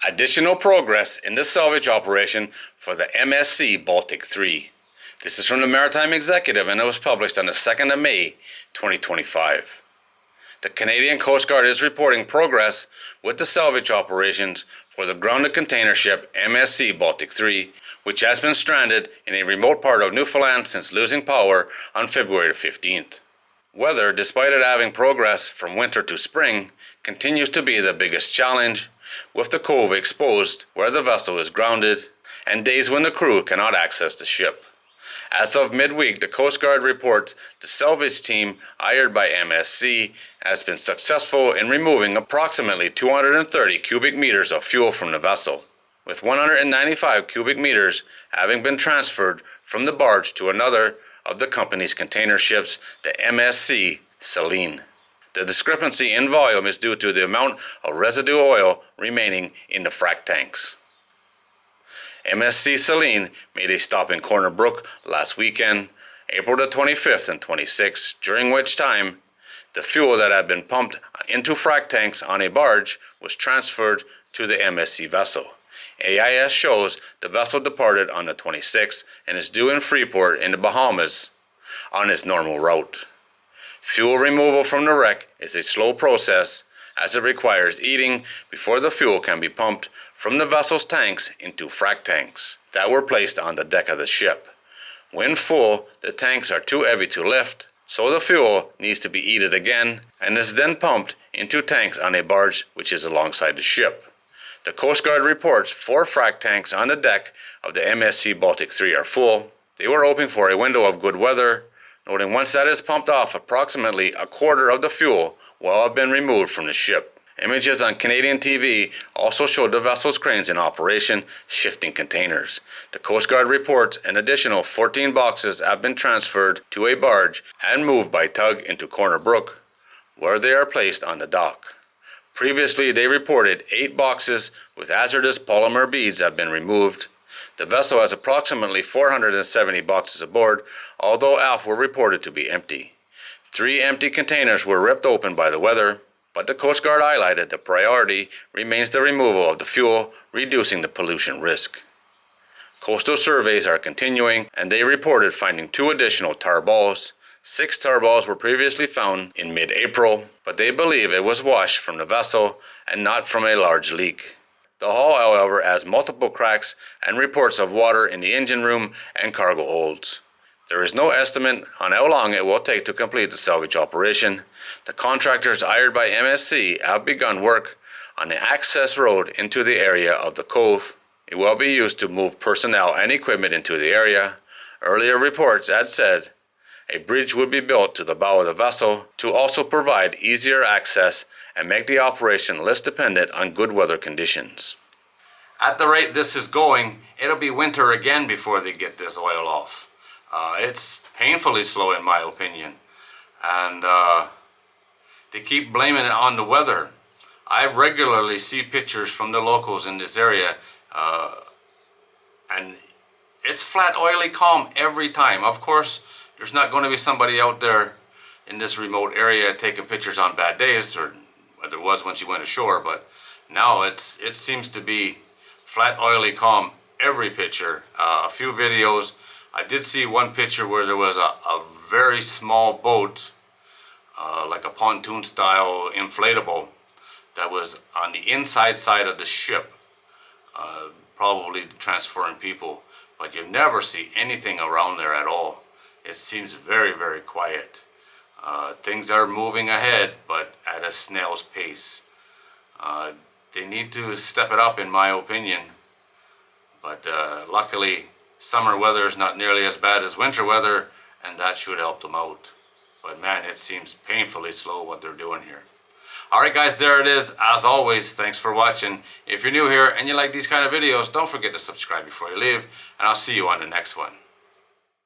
Additional progress in the salvage operation for the MSC Baltic 3. This is from the Maritime Executive and it was published on the 2nd of May 2025. The Canadian Coast Guard is reporting progress with the salvage operations for the grounded container ship MSC Baltic 3, which has been stranded in a remote part of Newfoundland since losing power on February 15th. Weather, despite it having progressed from winter to spring, continues to be the biggest challenge, with the cove exposed where the vessel is grounded and days when the crew cannot access the ship. As of midweek, the Coast Guard reports the salvage team hired by MSC has been successful in removing approximately 230 cubic meters of fuel from the vessel, with 195 cubic meters having been transferred from the barge to another of the company's container ships, the MSC Salvage. The discrepancy in volume is due to the amount of residue oil remaining in the frac tanks. MSC Salvage made a stop in Corner Brook last weekend, April the 25th and 26th, during which time the fuel that had been pumped into frac tanks on a barge was transferred to the MSC vessel. AIS shows the vessel departed on the 26th and is due in Freeport in the Bahamas on its normal route. Fuel removal from the wreck is a slow process as it requires heating before the fuel can be pumped from the vessel's tanks into frac tanks that were placed on the deck of the ship. When full, the tanks are too heavy to lift, so the fuel needs to be heated again and is then pumped into tanks on a barge which is alongside the ship. The Coast Guard reports 4 frac tanks on the deck of the MSC Baltic 3 are full. They were hoping for a window of good weather, noting once that is pumped off, approximately a quarter of the fuel will have been removed from the ship. Images on Canadian TV also showed the vessel's cranes in operation, shifting containers. The Coast Guard reports an additional 14 boxes have been transferred to a barge and moved by tug into Corner Brook, where they are placed on the dock. Previously, they reported 8 boxes with hazardous polymer beads have been removed. The vessel has approximately 470 boxes aboard, although half were reported to be empty. 3 empty containers were ripped open by the weather, but the Coast Guard highlighted the priority remains the removal of the fuel, reducing the pollution risk. Coastal surveys are continuing, and they reported finding 2 additional tar balls. 6 tar balls were previously found in mid-April, but they believe it was washed from the vessel and not from a large leak. The hull, however, has multiple cracks and reports of water in the engine room and cargo holds. There is no estimate on how long it will take to complete the salvage operation. The contractors hired by MSC have begun work on the access road into the area of the cove. It will be used to move personnel and equipment into the area. Earlier reports had said a bridge would be built to the bow of the vessel to also provide easier access and make the operation less dependent on good weather conditions. At the rate this is going, it'll be winter again before they get this oil off. It's painfully slow in my opinion, and they keep blaming it on the weather. I regularly see pictures from the locals in this area, and it's flat, oily, calm every time. Of course, there's not going to be somebody out there in this remote area taking pictures on bad days, or there was when she went ashore, but now it seems to be flat, oily, calm every picture. A few videos. I did see one picture where there was a very small boat, like a pontoon style inflatable, that was on the inside side of the ship, probably transferring people, but you never see anything around there at all. It seems very, very quiet. Things are moving ahead, but at a snail's pace. They need to step it up, in my opinion. But luckily, summer weather is not nearly as bad as winter weather, and that should help them out. But man, it seems painfully slow what they're doing here. Alright guys, there it is. As always, thanks for watching. If you're new here and you like these kind of videos, don't forget to subscribe before you leave, and I'll see you on the next one.